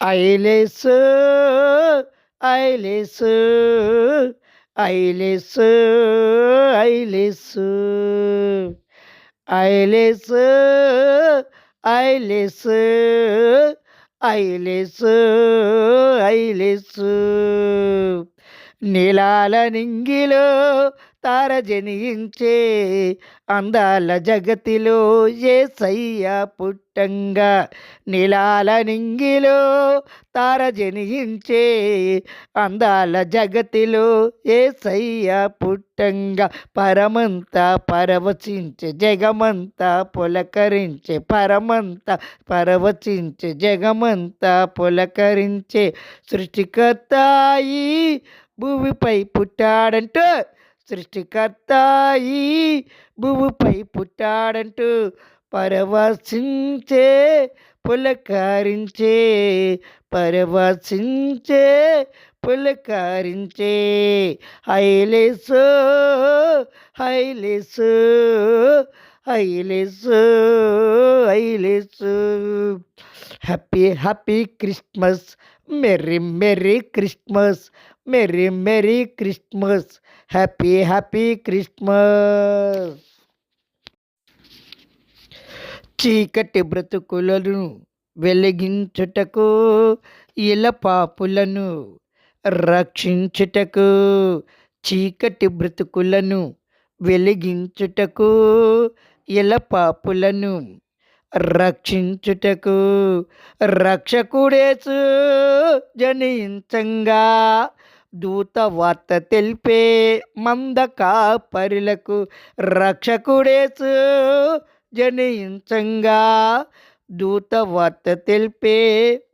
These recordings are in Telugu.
ఐలేసు ఐలేసు ఐలేసు ఐలేసు ఐలేసు ఐలేసు ఐలేసు ఐలేసు నీలాల నింగిలో తార జనించే అందాల జగతిలో యేసయ్య పుట్టంగా నీలాల నింగిలో తార జనించే అందాల జగతిలో యేసయ్య పుట్టంగా పరమంతా పరవశించే జగమంతా పులకరించే పరమంతా పరవశించే జగమంతా పులకరించే సృష్టికర్తాయి భూమిపై పుట్టాడంటూ సృష్టికర్త ఈ భూమిపై పుట్టాడంటూ పరవశించే పులకరించే పరవశించే పులకరించే హైలేసు హైలేసు హైలేసు హైలేసు happy happy Christmas merry merry Christmas merry merry Christmas happy happy Christmas. చీకటి బ్రతుకులను వెలిగించుటకు ఇల పాపులను రక్షించుటకు చీకటి బ్రతుకులను వెలిగించుటకు ఇల పాపులను రక్షించుటకు రక్షకుడేసు జనించంగా దూత వార్త తెలిపే మంద కాపరులకు రక్షకుడేసు జనించంగా దూత వార్త తెలిపే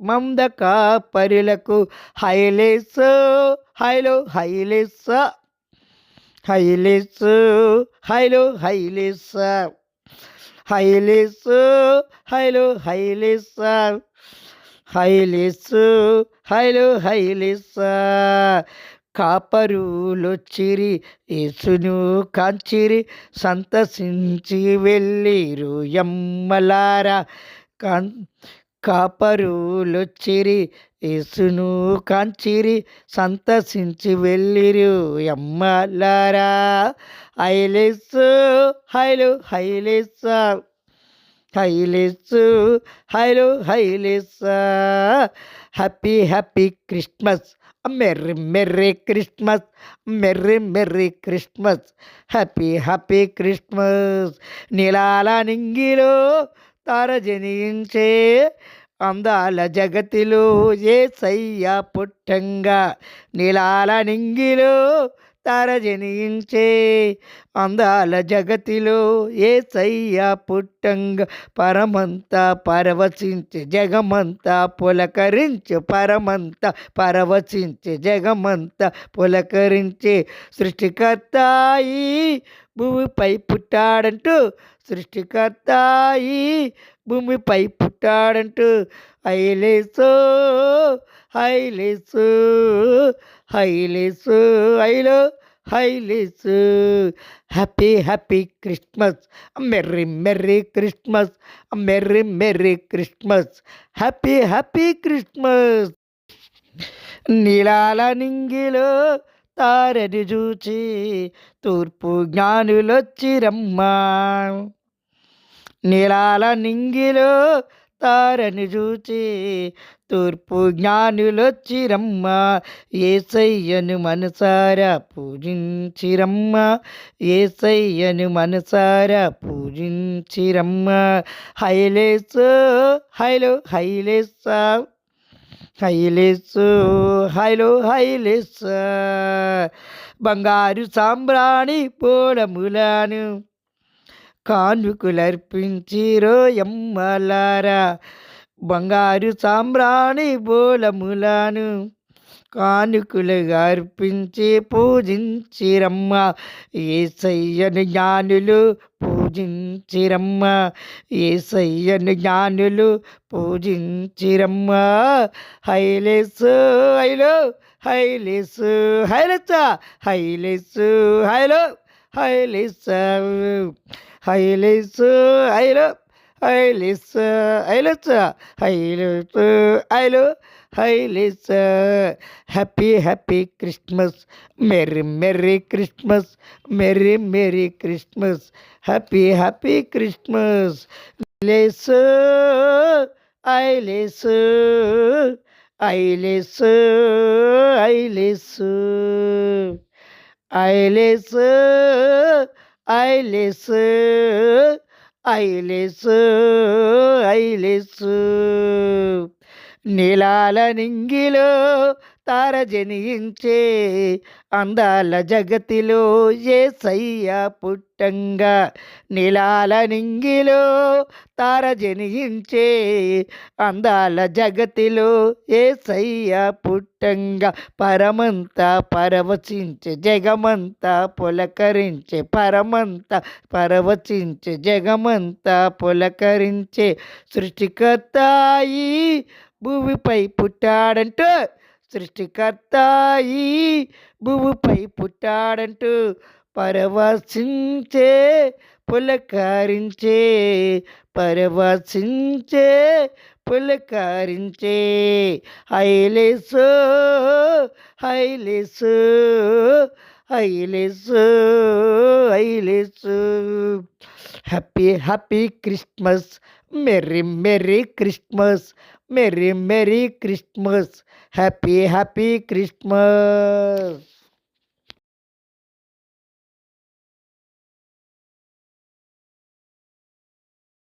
మంద కాపరులకు హైలేసు హైలో హైలేస హైలేసు హైలో హైలేస హైలేసు హైలో హైలేస హైలేసు హైలో హైలేస కాపరులొచ్చిరి యేసును కాంచిరి సంతసించి వెళ్ళిరు యమ్మలారా కాపరులొచ్చిరి యేసును కాంచిరి సంతసించి వెళ్ళిరు యమ్మలారా హైలేసు హైలో హైలేస హైలేసు హైలో హైలేస happy happy Christmas merry merry Christmas merry merry Christmas happy happy Christmas నీలాల నింగిలో తార జనించే అందాల జగతిలో యేసయ్య పుట్టంగా నీలాల నింగిలో తార జనించే అందాల జగతిలో యేసయ్య పుట్టంగా పరమంతా పరవశించే జగమంతా పులకరించే పరమంతా పరవశించే జగమంతా పులకరించే సృష్టికర్తాయి భూమిపై పుట్టాడంటూ సృష్టికర్తాయి భూమిపై పుట్టాడంటూ హైలేసు హైలేసు హైలేసు హైలో హైలేసు happy happy Christmas merry merry Christmas merry merry Christmas happy happy Christmas. నీలాల నింగిలో తారని చూచి తూర్పు జ్ఞానులొచ్చిరమ్మా నీలాల నింగిలో తారని చూచి తూర్పు జ్ఞానులొచ్చిరమ్మా యేసయ్యను మనసారా పూజించిరమ్మా యేసయ్యను మనసారా పూజించిరమ్మా హైలేసు హైలో హైలేస హైలేసు హైలో హైలేస బంగారు సాంబ్రాణి పోలములను కానుకలర్పించిరో యమ్మలారా బంగారు సాంబ్రాణి బోలములను కానుకలుగా అర్పించి పూజించిరమ్మ యేసయ్యను జ్ఞానులు పూజించిరమ్మ యేసయ్యను జ్ఞానులు పూజించిరమ్మ హైలేసు హైలో హైలేసు హైలెచ్చ హైలేసు హైలో హైలేస హైలేసు హైలో ఐలిస్ ఐలస్ ఐలస్ ఐలు ఐలిస్. Happy happy Christmas, merry merry Christmas, merry merry Christmas, happy happy Christmas. ఐలిస్ ఐలిస్ ఐలిస్ ఐలిస్ ఐలిస్ ఐలిస్ ఐలిస్ ఐలిస్. నీలాల నింగిలో తార జనించే అందాల జగతిలో యేసయ్య పుట్టంగా. నీలాల నింగిలో తార జనించే అందాల జగతిలో యేసయ్య పుట్టంగా. పరమంతా పరవశించే జగమంతా పులకరించే, పరమంతా పరవశించే జగమంతా పులకరించే సృష్టికర్తాయి భూమిపై పుట్టాడంటూ, సృష్టికర్తాయి భూమిపై పుట్టాడంటూ పరవశించే పులకరించే, పరవశించే పులకరించే. ఐలేసు ఐలేసు ఐలేసు ఐలేసు. Happy happy Christmas, merry merry Christmas, merry merry Christmas, happy happy Christmas.